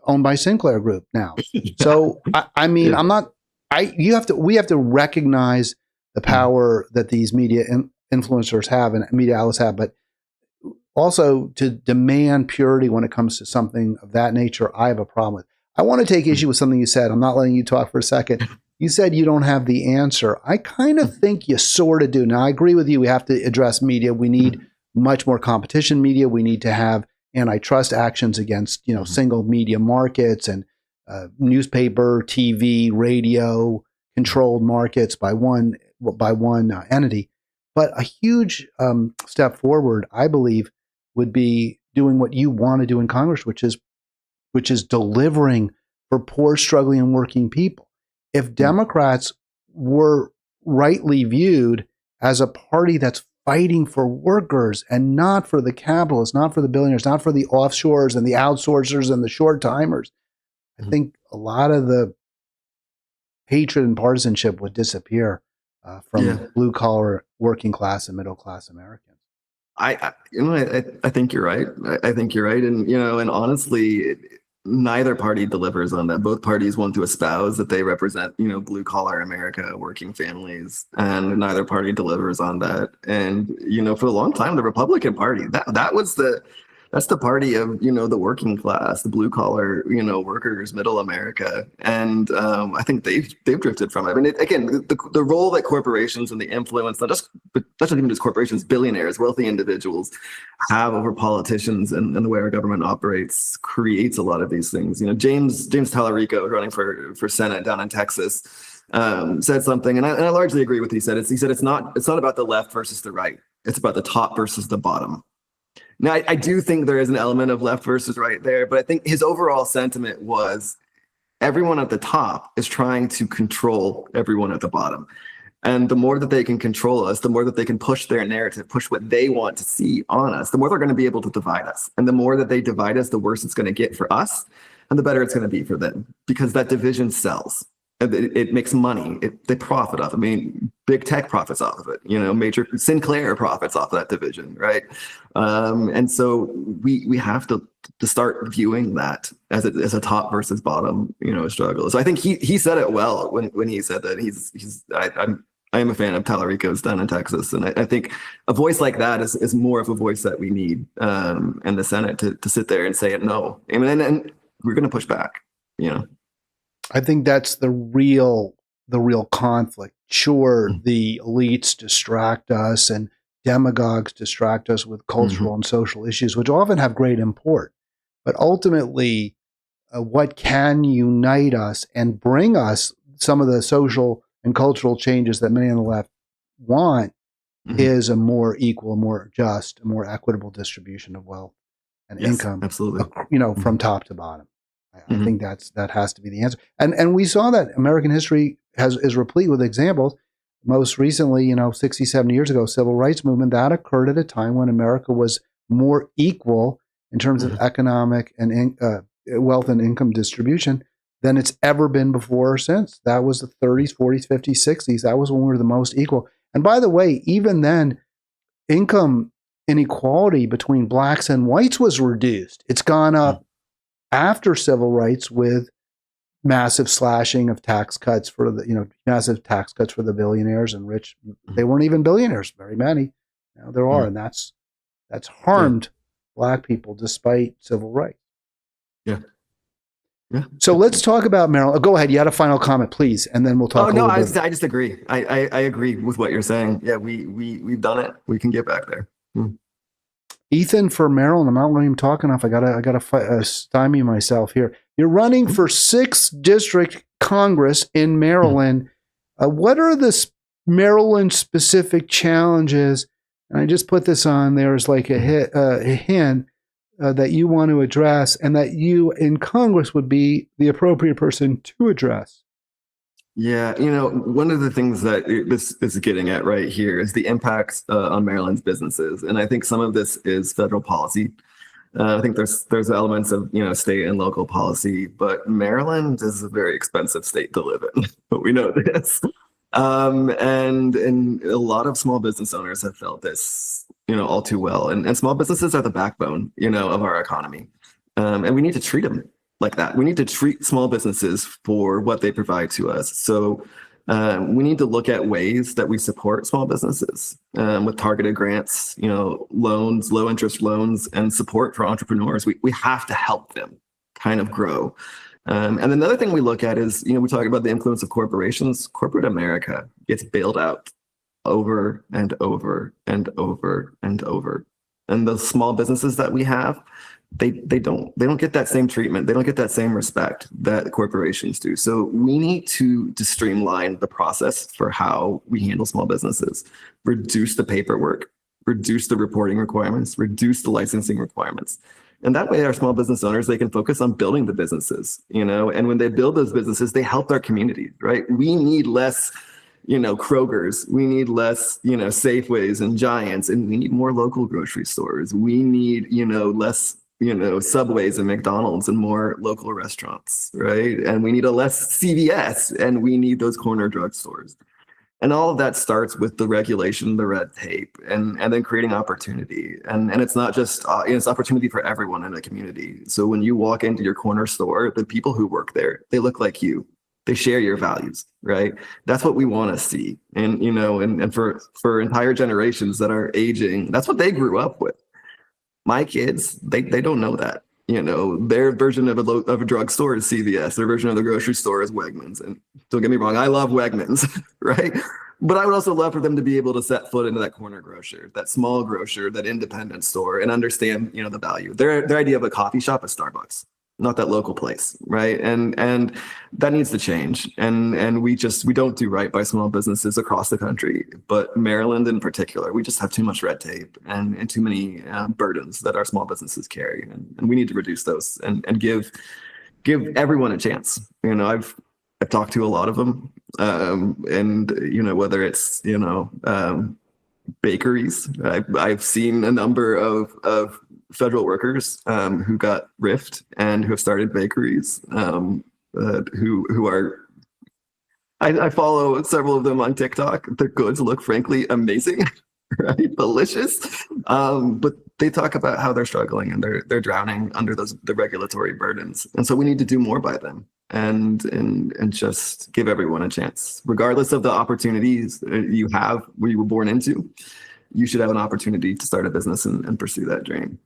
S1: owned by Sinclair Group now. So, I mean, we have to recognize the power that these media influencers have and media outlets have, but also to demand purity when it comes to something of that nature, I have a problem with. I want to take issue with something you said. I'm not letting you talk for a second. You said you don't have the answer. I kind of think you sort of do. Now, I agree with you. We have to address media. We need much more competition media. We need to have antitrust actions against, single media markets and newspaper, TV, radio controlled markets by one entity. But a huge step forward, I believe, would be doing what you want to do in Congress, which is delivering for poor, struggling, and working people. If Democrats were rightly viewed as a party that's fighting for workers and not for the capitalists, not for the billionaires, not for the offshores and the outsourcers and the short timers, I think a lot of the hatred and partisanship would disappear from blue collar, working class, and middle class Americans.
S2: I think you're right. I think you're right, and honestly, neither party delivers on that. Both parties want to espouse that they represent, blue collar America, working families, and neither party delivers on that. And for a long time, the Republican Party that's the party of the working class, the blue collar workers, middle America, and I think they've drifted from it. I mean, again, the role that corporations and the influence, not even just corporations, billionaires, wealthy individuals have over politicians and the way our government operates creates a lot of these things. James Tallarico, running for Senate down in Texas, said something, and I largely agree with what he said. He said it's not about the left versus the right; it's about the top versus the bottom. Now, I do think there is an element of left versus right there, but I think his overall sentiment was everyone at the top is trying to control everyone at the bottom. And the more that they can control us, the more that they can push their narrative, push what they want to see on us, the more they're going to be able to divide us. And the more that they divide us, the worse it's going to get for us and the better it's going to be for them, because that division sells. It makes money. They profit off. I mean, big tech profits off of it. Major Sinclair profits off that division, right? And so we have to start viewing that as a top versus bottom, struggle. So I think he said it well when he said that. I am a fan of Tallarico's down in Texas, and I think a voice like that is more of a voice that we need in the Senate to sit there and say it no. And we're going to push back.
S1: I think that's the real conflict. Sure, the elites distract us and demagogues distract us with cultural and social issues, which often have great import. But ultimately, what can unite us and bring us some of the social and cultural changes that many on the left want is a more equal, more just, a more equitable distribution of wealth and income,
S2: absolutely.
S1: From top to bottom. I think that has to be the answer. And we saw that American history is replete with examples. Most recently, 60, 70 years ago, civil rights movement, that occurred at a time when America was more equal in terms of economic and wealth and income distribution than it's ever been before or since. That was the 30s, 40s, 50s, 60s. That was when we were the most equal. And by the way, even then, income inequality between blacks and whites was reduced. It's gone up after civil rights with massive slashing of tax cuts for massive tax cuts for the billionaires and rich. They weren't even billionaires, very many. Now there are, and that's harmed black people despite civil rights.
S2: Yeah.
S1: So let's talk about Maryland. Go ahead. You had a final comment, please, and then we'll talk.
S2: I just agree. I agree with what you're saying. Yeah, we've done it. We can get back there.
S1: Ethan, for Maryland, I'm not letting him talk enough. I gotta stymie myself here. You're running for 6th District Congress in Maryland. What are the Maryland specific challenges? And I just put this on there as like a hint that you want to address, and that you in Congress would be the appropriate person to address.
S2: Yeah, one of the things that this is getting at right here is the impacts on Maryland's businesses, and I think some of this is federal policy. I think there's elements of state and local policy, but Maryland is a very expensive state to live in. But we know this, and a lot of small business owners have felt this, all too well. And small businesses are the backbone, of our economy, and we need to treat them like that. We need to treat small businesses for what they provide to us. So we need to look at ways that we support small businesses with targeted grants, loans, low interest loans, and support for entrepreneurs. We have to help them kind of grow. And another thing we look at is, we talk about the influence of corporations. Corporate America gets bailed out over and over and over and over. And the small businesses that we have, they don't get that same treatment. They don't get that same respect that corporations do. So we need to streamline the process for how we handle small businesses, reduce the paperwork, reduce the reporting requirements, reduce the licensing requirements. And that way our small business owners, they can focus on building the businesses, and when they build those businesses, they help their communities, right? We need less Kroger's, we need less, Safeways and Giants, and we need more local grocery stores. We need, less, Subways and McDonald's and more local restaurants, right? And we need a less CVS, and we need those corner drugstores. And all of that starts with the regulation, the red tape, and then creating opportunity. And it's not just, it's opportunity for everyone in a community. So when you walk into your corner store, the people who work there, they look like you. They share your values, right? That's what we want to see. And, and for entire generations that are aging, that's what they grew up with. My kids, they don't know that. Their version of a drugstore is CVS. Their version of the grocery store is Wegmans. And don't get me wrong, I love Wegmans, right? But I would also love for them to be able to set foot into that corner grocer, that small grocer, that independent store, and understand, the value. Their idea of a coffee shop is Starbucks, not that local place, right? And that needs to change. And we don't do right by small businesses across the country, but Maryland in particular, we just have too much red tape and too many burdens that our small businesses carry. And we need to reduce those and give everyone a chance. I've talked to a lot of them. And, whether it's, bakeries, I've seen a number of federal workers who got riffed and who have started bakeries, who are, I follow several of them on TikTok. Their goods look frankly amazing, right? Delicious. But they talk about how they're struggling and they're drowning under the regulatory burdens. And so we need to do more by them and just give everyone a chance, regardless of the opportunities you have where you were born into. You should have an opportunity to start a business and pursue that dream.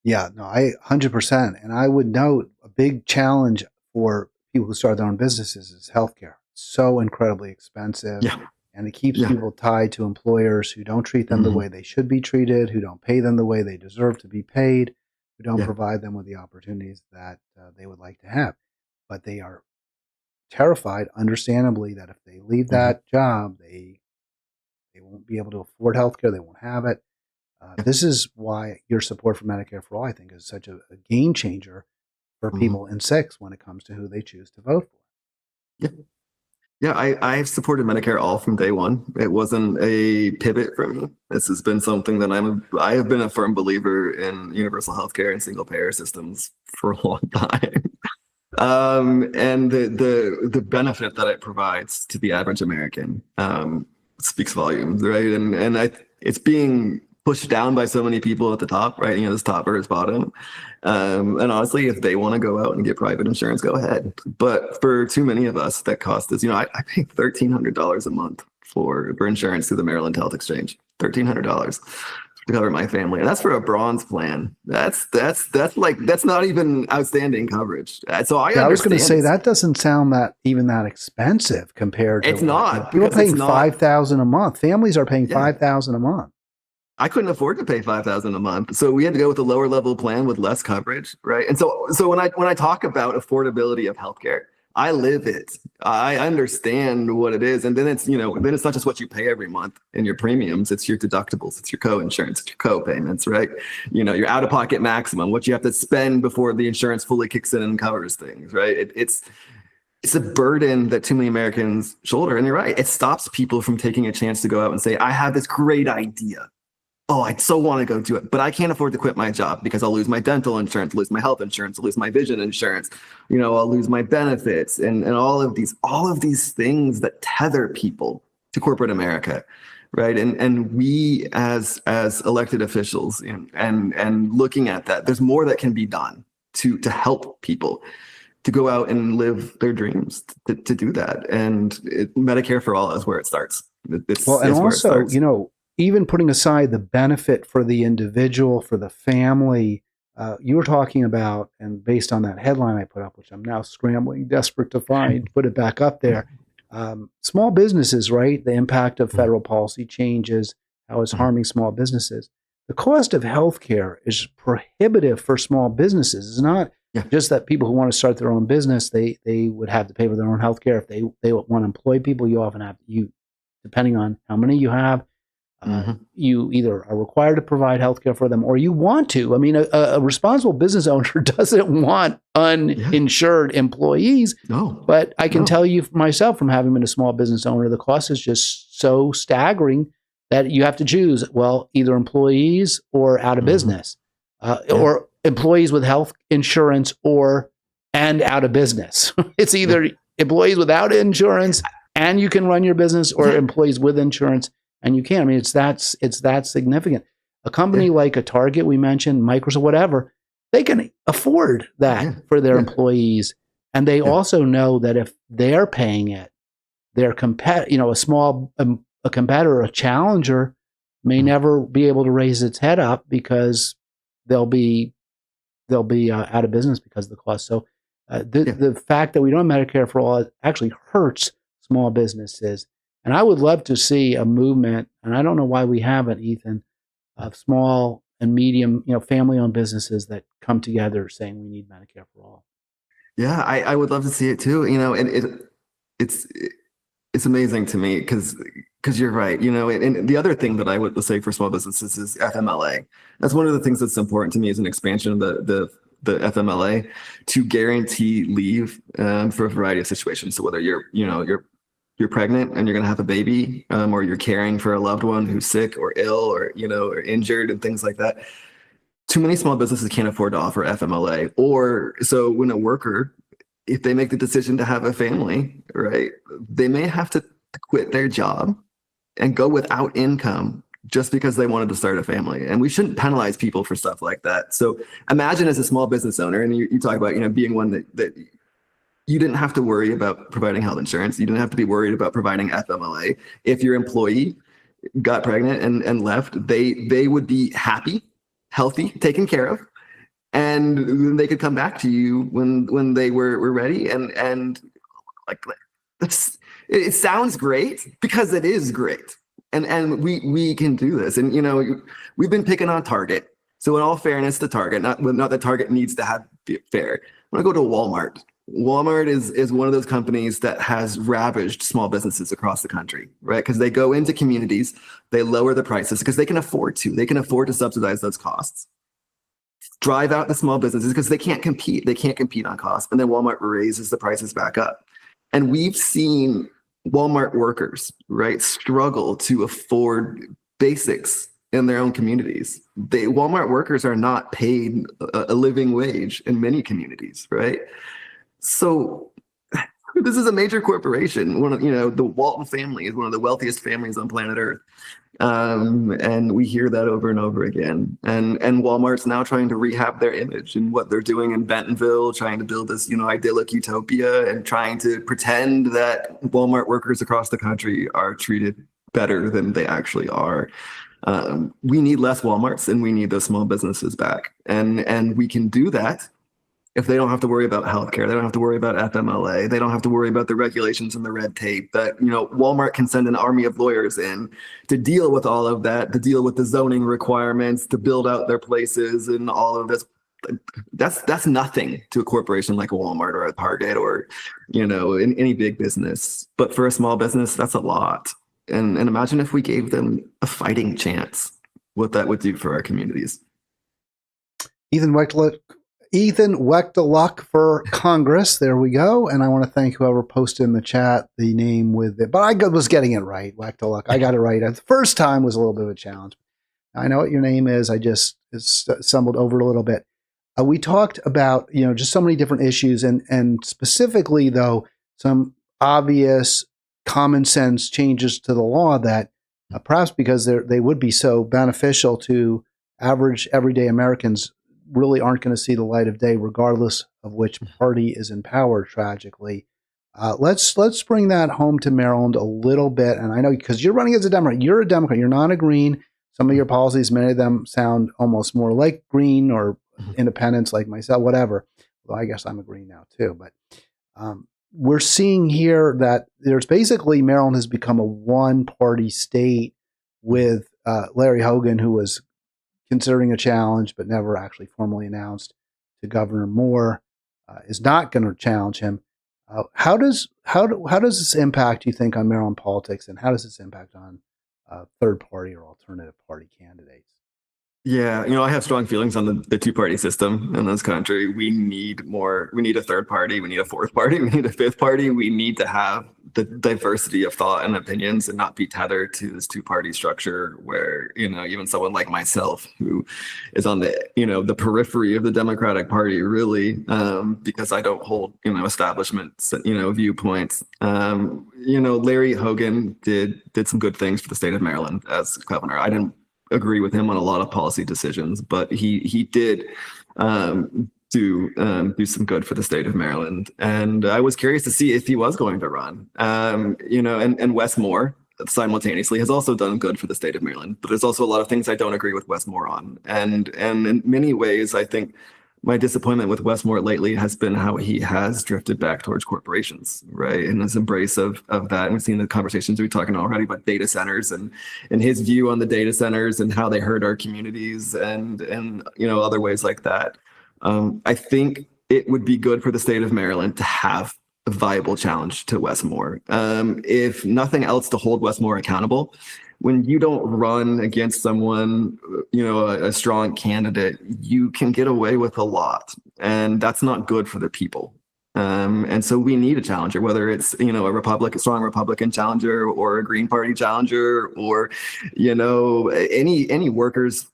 S1: Yeah, no, 100%. And I would note a big challenge for people who start their own businesses is healthcare. So incredibly expensive.
S2: Yeah.
S1: And it keeps people tied to employers who don't treat them the way they should be treated, who don't pay them the way they deserve to be paid, who don't provide them with the opportunities that they would like to have. But they are terrified, understandably, that if they leave that job, they won't be able to afford healthcare. They won't have it. This is why your support for Medicare for All, I think, is such a game changer for people in 6 when it comes to who they choose to vote for.
S2: Yeah, I've supported Medicare All from day one. It wasn't a pivot for me. This has been something that I have been a firm believer in universal healthcare and single payer systems for a long time. And the benefit that it provides to the average American speaks volumes, right? And it's being pushed down by so many people at the top, right? This top versus bottom. And honestly, if they want to go out and get private insurance, go ahead. But for too many of us, that cost is, I pay $1,300 a month for insurance through the Maryland Health Exchange. $1,300 to cover my family, and that's for a bronze plan. That's not even outstanding coverage. So I
S1: was going to say that doesn't sound that expensive compared to.
S2: It's not.
S1: People are paying $5,000 a month. Families are paying $5,000 a month.
S2: I couldn't afford to pay $5,000 a month, so we had to go with a lower level plan with less coverage, right? And so when I talk about affordability of healthcare, I live it. I understand what it is, and then it's not just what you pay every month in your premiums. It's your deductibles, it's your co-insurance, it's your co-payments, right? Your out-of-pocket maximum, what you have to spend before the insurance fully kicks in and covers things, right? It's a burden that too many Americans shoulder, and you're right. It stops people from taking a chance to go out and say, I have this great idea. Oh, I so want to go do it, but I can't afford to quit my job because I'll lose my dental insurance, lose my health insurance, lose my vision insurance. I'll lose my benefits and all of these things that tether people to corporate America, right? And we as elected officials and looking at that, there's more that can be done to help people to go out and live their dreams, to do that. And Medicare for All is where it starts.
S1: Even putting aside the benefit for the individual, for the family, you were talking about, and based on that headline I put up, which I'm now scrambling, desperate to find, put it back up there. Small businesses, right? The impact of federal policy changes, how it's harming small businesses. The cost of healthcare is prohibitive for small businesses. It's not just that people who want to start their own business, they would have to pay for their own healthcare. If they want to employ people, you often have depending on how many you have, you either are required to provide healthcare for them or you want to. I mean, a responsible business owner doesn't want uninsured employees.
S2: No.
S1: But I can tell you myself, from having been a small business owner, the cost is just so staggering that you have to choose, either employees or out of business, or employees with health insurance and out of business. It's either employees without insurance and you can run your business, or employees with insurance and you can. I mean, it's that significant. A company like a Target, we mentioned, Microsoft, whatever, they can afford that for their employees. And they also know that if they're paying it, their a competitor, a challenger, may never be able to raise its head up because they'll be out of business because of the cost. So the fact that we don't have Medicare for All actually hurts small businesses. And I would love to see a movement, and I don't know why we haven't, Ethan, of small and medium, family-owned businesses that come together saying we need Medicare for All.
S2: Yeah, I would love to see it too. And it's amazing to me because you're right. And the other thing that I would say for small businesses is FMLA. That's one of the things that's important to me, is an expansion of the FMLA to guarantee leave for a variety of situations. So whether you're you're pregnant and you're going to have a baby, or you're caring for a loved one who's sick or ill or, or injured and things like that. Too many small businesses can't afford to offer FMLA. Or so when a worker, if they make the decision to have a family, right, they may have to quit their job and go without income just because they wanted to start a family. And we shouldn't penalize people for stuff like that. So imagine as a small business owner, and you talk about, being one that you didn't have to worry about providing health insurance. You didn't have to be worried about providing FMLA. If your employee got pregnant and left, they would be happy, healthy, taken care of. And they could come back to you when they were ready. And like it sounds great because it is great. And we can do this. And, we've been picking on Target. So in all fairness to Target, not that Target needs to have fair. When I go to Walmart, Walmart is one of those companies that has ravaged small businesses across the country, right? Because they go into communities, they lower the prices because they can afford to. They can afford to subsidize those costs. Drive out the small businesses because they can't compete. They can't compete on cost. And then Walmart raises the prices back up. And we've seen Walmart workers, right, struggle to afford basics in their own communities. Walmart workers are not paid a living wage in many communities, right? So this is a major corporation. The Walton family is one of the wealthiest families on planet Earth. And we hear that over and over again. And Walmart's now trying to rehab their image and what they're doing in Bentonville, trying to build this, idyllic utopia and trying to pretend that Walmart workers across the country are treated better than they actually are. We need less Walmarts and we need those small businesses back. And we can do that if they don't have to worry about healthcare, they don't have to worry about FMLA, they don't have to worry about the regulations and the red tape that, Walmart can send an army of lawyers in to deal with all of that, to deal with the zoning requirements, to build out their places and all of this. That's nothing to a corporation like a Walmart or a Target or, in any big business. But for a small business, that's a lot. And imagine if we gave them a fighting chance, what that would do for our communities.
S1: Ethan Wechtaluk for Congress. There we go. And I want to thank whoever posted in the chat the name with it. But I was getting it right, Wechtaluk. I got it right. The first time was a little bit of a challenge. I know what your name is. I just stumbled over it a little bit. We talked about, just so many different issues and specifically, though, some obvious common sense changes to the law that perhaps because they would be so beneficial to average everyday Americans really aren't going to see the light of day, regardless of which party is in power, tragically. Let's bring that home to Maryland a little bit. And I know because you're running as a Democrat, you're a Democrat, you're not a Green. Some of your policies, many of them sound almost more like Green or independents like myself, whatever. Well, I guess I'm a Green now too. But we're seeing here that there's basically Maryland has become a one-party state with Larry Hogan, who was considering a challenge, but never actually formally announced to Governor Moore, is not going to challenge him. How does this impact, you think, on Maryland politics, and how does this impact on third party or alternative party candidates?
S2: Yeah, I have strong feelings on the two-party system in this country. We need more. We need a third party. We need a fourth party. We need a fifth party. We need to have the diversity of thought and opinions and not be tethered to this two-party structure where, even someone like myself who is on the, the periphery of the Democratic Party, really, because I don't hold, establishment, viewpoints. Larry Hogan did some good things for the state of Maryland as governor. I didn't agree with him on a lot of policy decisions, but he did do some good for the state of Maryland. And I was curious to see if he was going to run. And Wes Moore simultaneously has also done good for the state of Maryland. But there's also a lot of things I don't agree with Wes Moore on. And in many ways, I think my disappointment with Wes Moore lately has been how he has drifted back towards corporations, right? And his embrace of that. And we've seen the conversations we're talking already about data centers and his view on the data centers and how they hurt our communities and other ways like that. I think it would be good for the state of Maryland to have a viable challenge to Wes Moore. If nothing else, to hold Wes Moore accountable. When you don't run against someone, a strong candidate, you can get away with a lot. And that's not good for the people. And so we need a challenger, whether it's, a strong Republican challenger or a Green Party challenger or, any workers,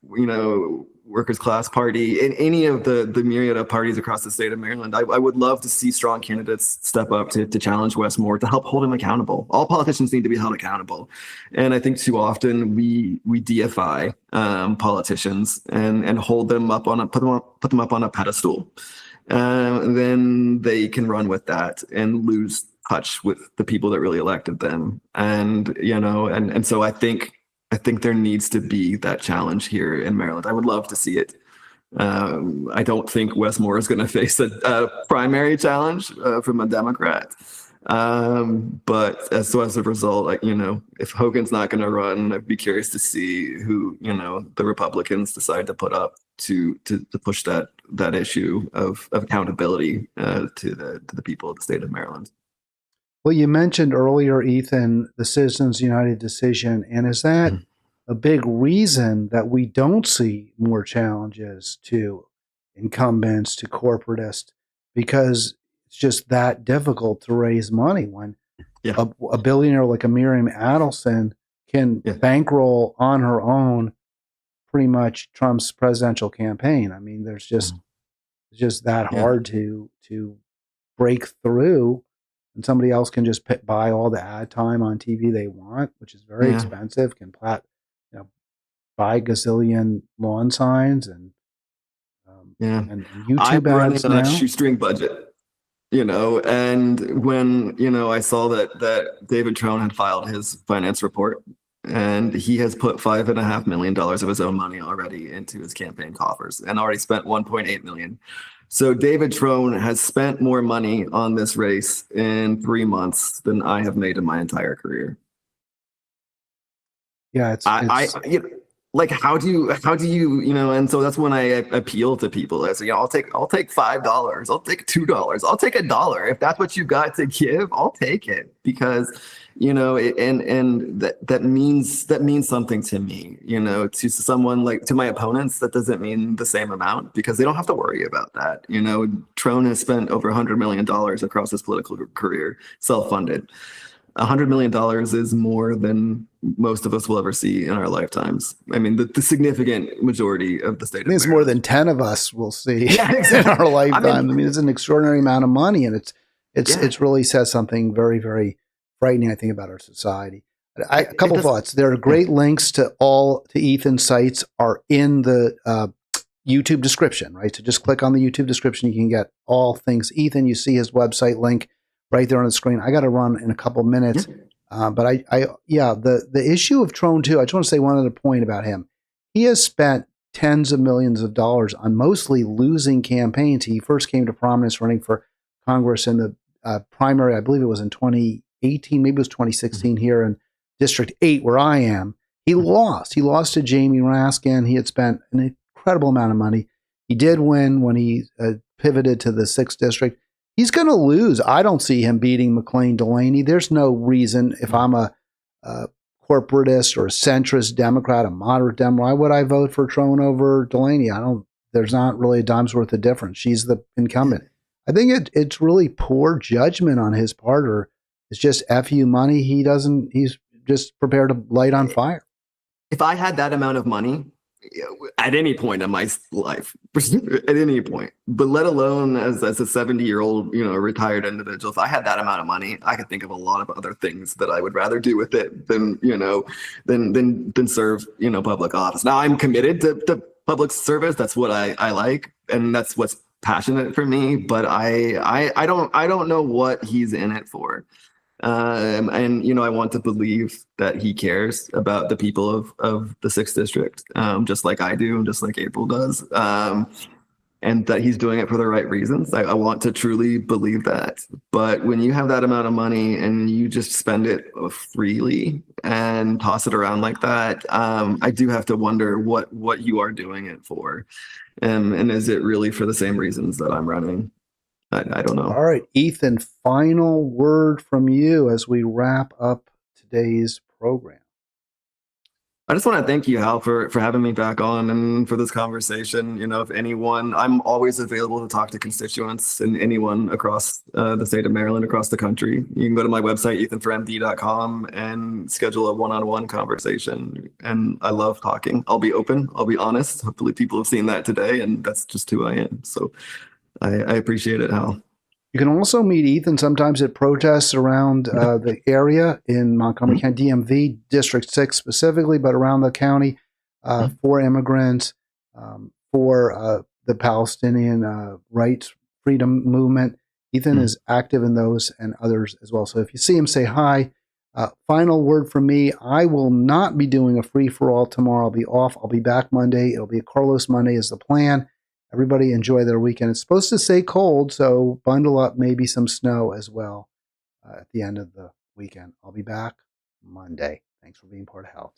S2: workers class party in any of the myriad of parties across the state of Maryland. I would love to see strong candidates step up to challenge Wes Moore, to help hold him accountable. All politicians need to be held accountable. And I think too often we deify politicians and hold them up put them up on a pedestal. Then they can run with that and lose touch with the people that really elected them. And so I think there needs to be that challenge here in Maryland. I would love to see it. I don't think Wes Moore is going to face a primary challenge from a Democrat. But as a result, if Hogan's not going to run, I'd be curious to see who, the Republicans decide to put up to push that issue of accountability to the people of the state of Maryland.
S1: Well, you mentioned earlier, Ethan, the Citizens United decision, and is that a big reason that we don't see more challenges to incumbents, to corporatists, because it's just that difficult to raise money when a billionaire like a Miriam Adelson can bankroll on her own pretty much Trump's presidential campaign. I mean, there's just it's just that hard to break through, and somebody else can just buy all the ad time on TV they want, which is very expensive. Can buy gazillion lawn signs and YouTube
S2: I'm running
S1: ads
S2: on a
S1: now.
S2: shoestring budget, and when I saw that David Trone had filed his finance report, and he has put $5.5 million of his own money already into his campaign coffers and already spent $1.8 million. So David Trone has spent more money on this race in 3 months than I have made in my entire career.
S1: Yeah,
S2: how do you, and so that's when I appeal to people. I say, I'll take $5, I'll take $2, I'll take $1. If that's what you got to give, I'll take it, because that means something to me. To someone like, to my opponents, that doesn't mean the same amount, because they don't have to worry about that. Trone has spent over $100 million across his political career, self-funded. $100 million is more than most of us will ever see in our lifetimes. I mean, the significant majority of the state of
S1: it's
S2: Maryland.
S1: more than 10 of us will see in our lifetime. I mean, it's an extraordinary amount of money, and it's really says something very, very frightening, I think, about our society. A couple thoughts. There are great links to Ethan's sites are in the YouTube description, right? So just click on the YouTube description. You can get all things Ethan. You see his website link right there on the screen. I got to run in a couple minutes. But the issue of Trone too, I just want to say one other point about him. He has spent tens of millions of dollars on mostly losing campaigns. He first came to prominence running for Congress in the primary, I believe it was in 2018, maybe it was 2016 here in District 8 where I am. He lost. He lost to Jamie Raskin. He had spent an incredible amount of money. He did win when he pivoted to the 6th District. He's going to lose. I don't see him beating McClain Delaney. There's no reason, if I'm a corporatist or a centrist Democrat, a moderate Democrat, why would I vote for Trone over Delaney? There's not really a dime's worth of difference. She's the incumbent. I think it's really poor judgment on his part, or it's just FU money. He's just prepared to light on fire.
S2: If I had that amount of money at any point in my life, at any point, but let alone as a 70-year-old, retired individual, if I had that amount of money, I could think of a lot of other things that I would rather do with it than serve, public office. Now I'm committed to public service. That's what I like. And that's what's passionate for me, but I don't know what he's in it for. And I want to believe that he cares about the people of the 6th District, just like I do, and just like April does, and that he's doing it for the right reasons. I want to truly believe that. But when you have that amount of money and you just spend it freely and toss it around like that, I do have to wonder what you are doing it for, and is it really for the same reasons that I'm running? I don't know.
S1: All right, Ethan, final word from you as we wrap up today's program.
S2: I just want to thank you, Hal, for having me back on and for this conversation. You know, if anyone, I'm always available to talk to constituents and anyone across the state of Maryland, across the country. You can go to my website, ethanformd.com, and schedule a one-on-one conversation. And I love talking. I'll be open. I'll be honest. Hopefully people have seen that today, and that's just who I am. So I appreciate it, Hal.
S1: You can also meet Ethan sometimes at protests around the area in Montgomery County, DMV, District 6 specifically, but around the county for immigrants, for the Palestinian rights freedom movement. Ethan is active in those and others as well. So if you see him, say hi. Final word from me. I will not be doing a free-for-all tomorrow. I'll be off. I'll be back Monday. It'll be a Carlos Monday is the plan. Everybody enjoy their weekend. It's supposed to stay cold, so bundle up, maybe some snow as well at the end of the weekend. I'll be back Monday. Thanks for being part of Hal.